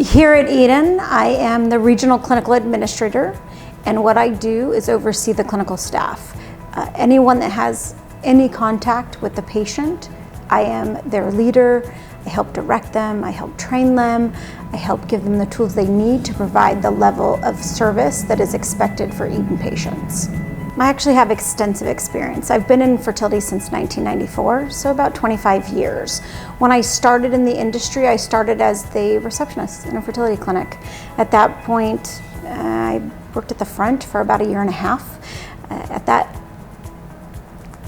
Here at Eden, I am the Regional Clinical Administrator, and what I do is oversee the clinical staff. Anyone that has any contact with the patient, I am their leader. I help direct them, I help train them, I help give them the tools they need to provide the level of service that is expected for Eden patients. I actually have extensive experience. I've been in fertility since 1994, so about 25 years. When I started in the industry, I started as the receptionist in a fertility clinic. At that point, I worked at the front for about a year and a half. At that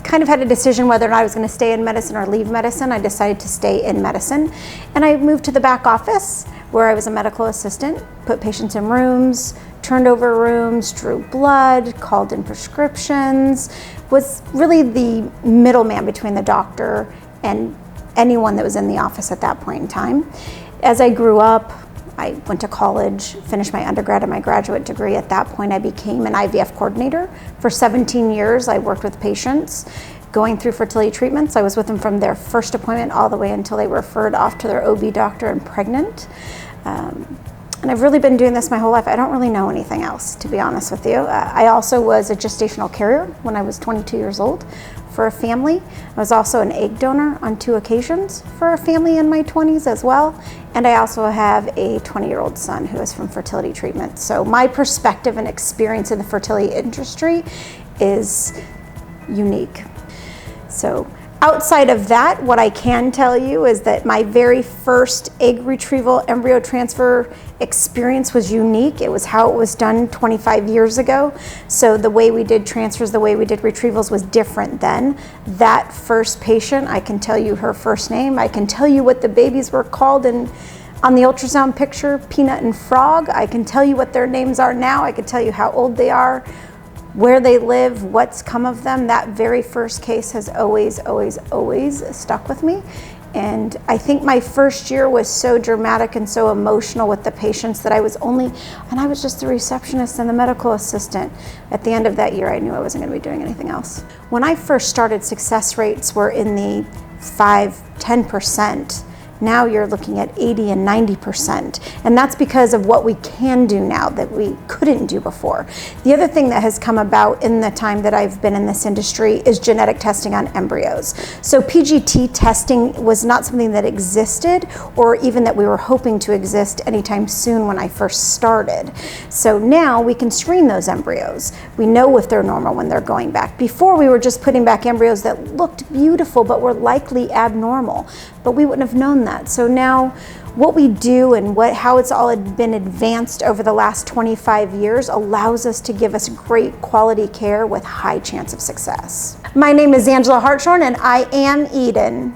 kind of had a decision whether or not I was going to stay in medicine or leave medicine. I decided to stay in medicine, and I moved to the back office where I was a medical assistant, put patients in rooms, turned over rooms, drew blood, called in prescriptions, was really the middleman between the doctor and anyone that was in the office at that point in time. As I grew up, I went to college, finished my undergrad and my graduate degree. At that point, I became an IVF coordinator. For 17 years, I worked with patients going through fertility treatments. I was with them from their first appointment all the way until they were referred off to their OB doctor and pregnant. And I've really been doing this my whole life. I don't really know anything else, to be honest with you. I also was a gestational carrier when I was 22 years old for a family. I was also an egg donor on 2 occasions for a family in my 20s as well. And I also have a 20-year-old son who is from fertility treatment. So my perspective and experience in the fertility industry is unique. So outside of that, what I can tell you is that my very first egg retrieval embryo transfer experience was unique. It was how it was done 25 years ago. So the way we did transfers, the way we did retrievals was different then. That first patient, I can tell you her first name. I can tell you what the babies were called on the ultrasound picture, Peanut and Frog. I can tell you what their names are now. I can tell you how old they are, where they live, what's come of them. That very first case has always stuck with me. And I think my first year was so dramatic and so emotional with the patients that I was just the receptionist and the medical assistant. At the end of that year, I knew I wasn't going to be doing anything else. When I first started, success rates were in the 5–10%. Now you're looking at 80 and 90%. And that's because of what we can do now that we couldn't do before. The other thing that has come about in the time that I've been in this industry is genetic testing on embryos. So PGT testing was not something that existed or even that we were hoping to exist anytime soon when I first started. So now we can screen those embryos. We know if they're normal when they're going back. Before we were just putting back embryos that looked beautiful but were likely abnormal, but we wouldn't have known that. So now what we do and how it's all been advanced over the last 25 years allows us to give us great quality care with high chance of success. My name is Angela Hartshorn and I am Eden.